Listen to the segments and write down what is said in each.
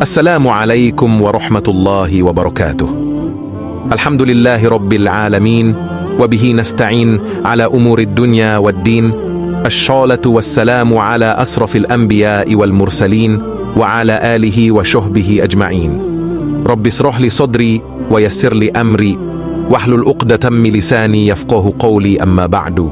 Assalamualaikum warahmatullahi wabarakatuh. Alhamdulillahi rabbil alamin, wabihi nasta'in ala umurid dunya waddin. Assalatu wassalamu ala asrafil anbiya'i wal mursalin wa ala alihi wa syuhbihi ajma'in. Rabbi srahli sadri wa yassirli amri wahlul uqdatam min lisani yafqahu qawli, amma ba'du.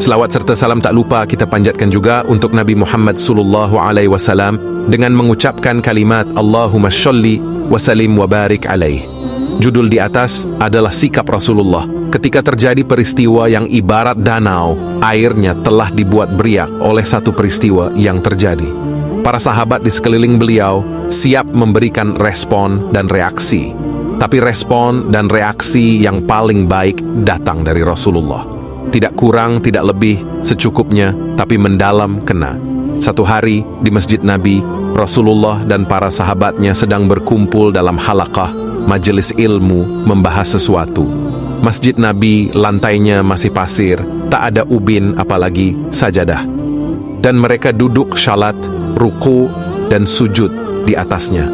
Selawat serta salam tak lupa kita panjatkan juga untuk Nabi Muhammad sallallahu alaihi wasallam dengan mengucapkan kalimat Allahumma sholli wa salim wa barik alaih. Judul di atas adalah sikap Rasulullah ketika terjadi peristiwa yang ibarat danau, airnya telah dibuat beriak oleh satu peristiwa yang terjadi. Para sahabat di sekeliling beliau siap memberikan respon dan reaksi. Tapi respon dan reaksi yang paling baik datang dari Rasulullah. Tidak kurang, tidak lebih, secukupnya, tapi mendalam kena. Satu hari di Masjid Nabi, Rasulullah dan para sahabatnya sedang berkumpul dalam halaqah, majelis ilmu, membahas sesuatu. Masjid Nabi lantainya masih pasir, tak ada ubin apalagi sajadah. Dan mereka duduk syalat, ruku, dan sujud di atasnya.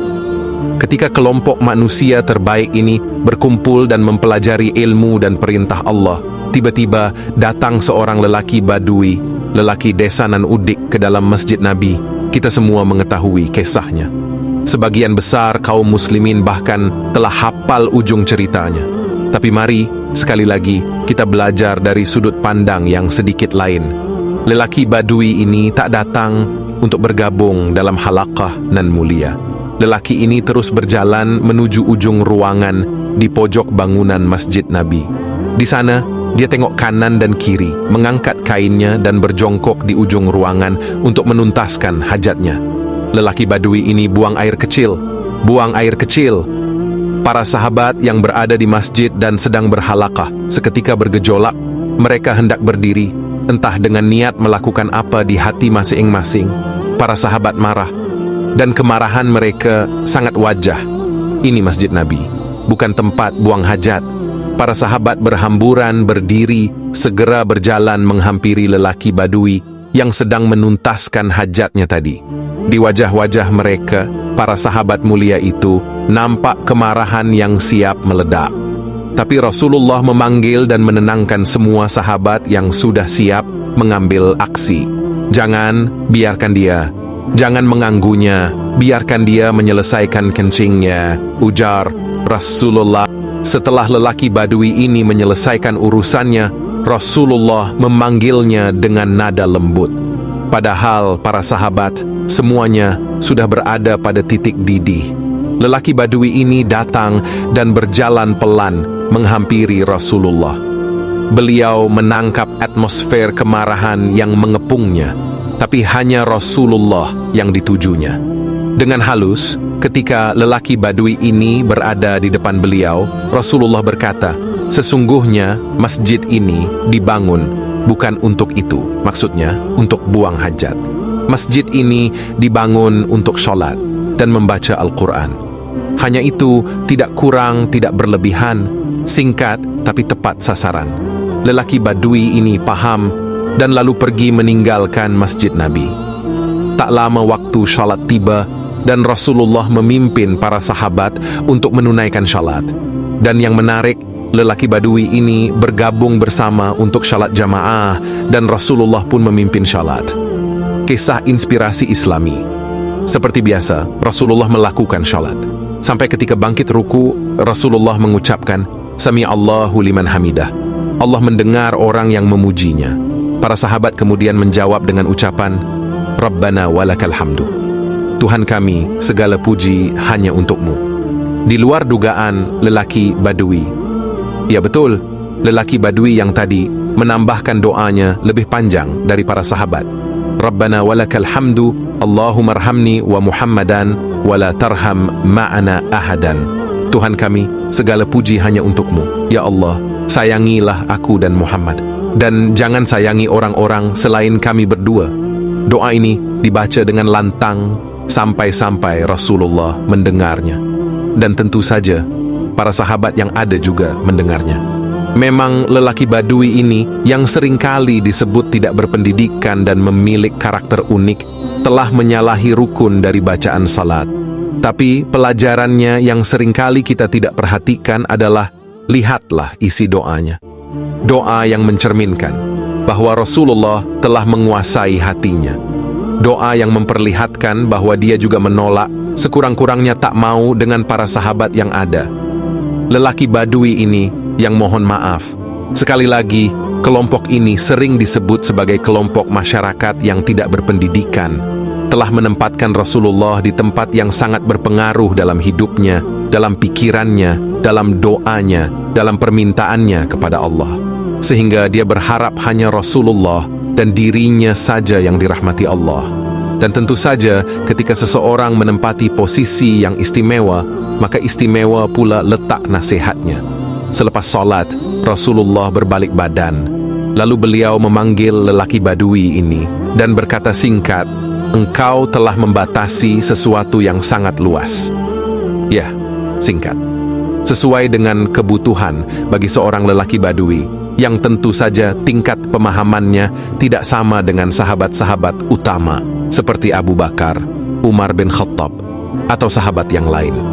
Ketika kelompok manusia terbaik ini berkumpul dan mempelajari ilmu dan perintah Allah, tiba-tiba datang seorang lelaki badui, lelaki desa nan udik ke dalam Masjid Nabi. Kita semua mengetahui kisahnya. Sebagian besar kaum muslimin bahkan telah hafal ujung ceritanya. Tapi mari, sekali lagi, kita belajar dari sudut pandang yang sedikit lain. Lelaki badui ini tak datang untuk bergabung dalam halaqah nan mulia. Lelaki ini terus berjalan menuju ujung ruangan di pojok bangunan Masjid Nabi. Di sana, dia tengok kanan dan kiri, mengangkat kainnya dan berjongkok di ujung ruangan untuk menuntaskan hajatnya. Lelaki badui ini buang air kecil. Para sahabat yang berada di masjid dan sedang berhalaqah seketika bergejolak. Mereka hendak berdiri, entah dengan niat melakukan apa di hati masing-masing. Para sahabat marah, dan kemarahan mereka sangat wajah. Ini Masjid Nabi, bukan tempat buang hajat. Para sahabat berhamburan berdiri, segera berjalan menghampiri lelaki badui yang sedang menuntaskan hajatnya tadi. Di wajah-wajah mereka, para sahabat mulia itu nampak kemarahan yang siap meledak. Tapi Rasulullah memanggil dan menenangkan semua sahabat yang sudah siap mengambil aksi. Jangan biarkan dia, jangan mengganggunya, biarkan dia menyelesaikan kencingnya, ujar Rasulullah. Setelah lelaki badui ini menyelesaikan urusannya, Rasulullah memanggilnya dengan nada lembut. Padahal para sahabat semuanya sudah berada pada titik didih. Lelaki badui ini datang dan berjalan pelan menghampiri Rasulullah. Beliau menangkap atmosfer kemarahan yang mengepungnya, tapi hanya Rasulullah yang ditujunya. Dengan halus, ketika lelaki badui ini berada di depan beliau, Rasulullah berkata, sesungguhnya masjid ini dibangun bukan untuk itu, maksudnya untuk buang hajat. Masjid ini dibangun untuk sholat dan membaca Al-Quran. Hanya itu, tidak kurang, tidak berlebihan, singkat tapi tepat sasaran. Lelaki badui ini paham dan lalu pergi meninggalkan Masjid Nabi. Tak lama waktu sholat tiba dan Rasulullah memimpin para sahabat untuk menunaikan sholat. Dan yang menarik, lelaki badui ini bergabung bersama untuk sholat jamaah dan Rasulullah pun memimpin sholat. Kisah inspirasi Islami. Seperti biasa, Rasulullah melakukan sholat. Sampai ketika bangkit ruku, Rasulullah mengucapkan, Sami'allahu liman hamidah. Allah mendengar orang yang memujinya. Para sahabat kemudian menjawab dengan ucapan, Rabbana walakal hamdu. Tuhan kami, segala puji hanya untukmu. Di luar dugaan lelaki badui. Ya betul, lelaki badui yang tadi menambahkan doanya lebih panjang dari para sahabat. Rabbana walakal hamdu, Allahumma arhamni wa Muhammadan, wala tarham ma'ana ahadan. Tuhan kami, segala puji hanya untukmu. Ya Allah, sayangilah aku dan Muhammad, dan jangan sayangi orang-orang selain kami berdua. Doa ini dibaca dengan lantang sampai-sampai Rasulullah mendengarnya. Dan tentu saja, para sahabat yang ada juga mendengarnya. Memang lelaki badui ini yang seringkali disebut tidak berpendidikan dan memiliki karakter unik telah menyalahi rukun dari bacaan salat. Tapi pelajarannya yang seringkali kita tidak perhatikan adalah lihatlah isi doanya. Doa yang mencerminkan bahwa Rasulullah telah menguasai hatinya. Doa yang memperlihatkan bahwa dia juga menolak, sekurang-kurangnya tak mau dengan para sahabat yang ada. Lelaki Badui ini yang mohon maaf. Sekali lagi, kelompok ini sering disebut sebagai kelompok masyarakat yang tidak berpendidikan, telah menempatkan Rasulullah di tempat yang sangat berpengaruh dalam hidupnya, dalam pikirannya, dalam doanya, dalam permintaannya kepada Allah. Sehingga dia berharap hanya Rasulullah dan dirinya saja yang dirahmati Allah. Dan tentu saja ketika seseorang menempati posisi yang istimewa, maka istimewa pula letak nasihatnya. Selepas salat, Rasulullah berbalik badan. Lalu beliau memanggil lelaki Badui ini dan berkata singkat, "Engkau telah membatasi sesuatu yang sangat luas." Ya, singkat. Sesuai dengan kebutuhan bagi seorang lelaki Badui, yang tentu saja tingkat pemahamannya tidak sama dengan sahabat-sahabat utama, seperti Abu Bakar, Umar bin Khattab, atau sahabat yang lain.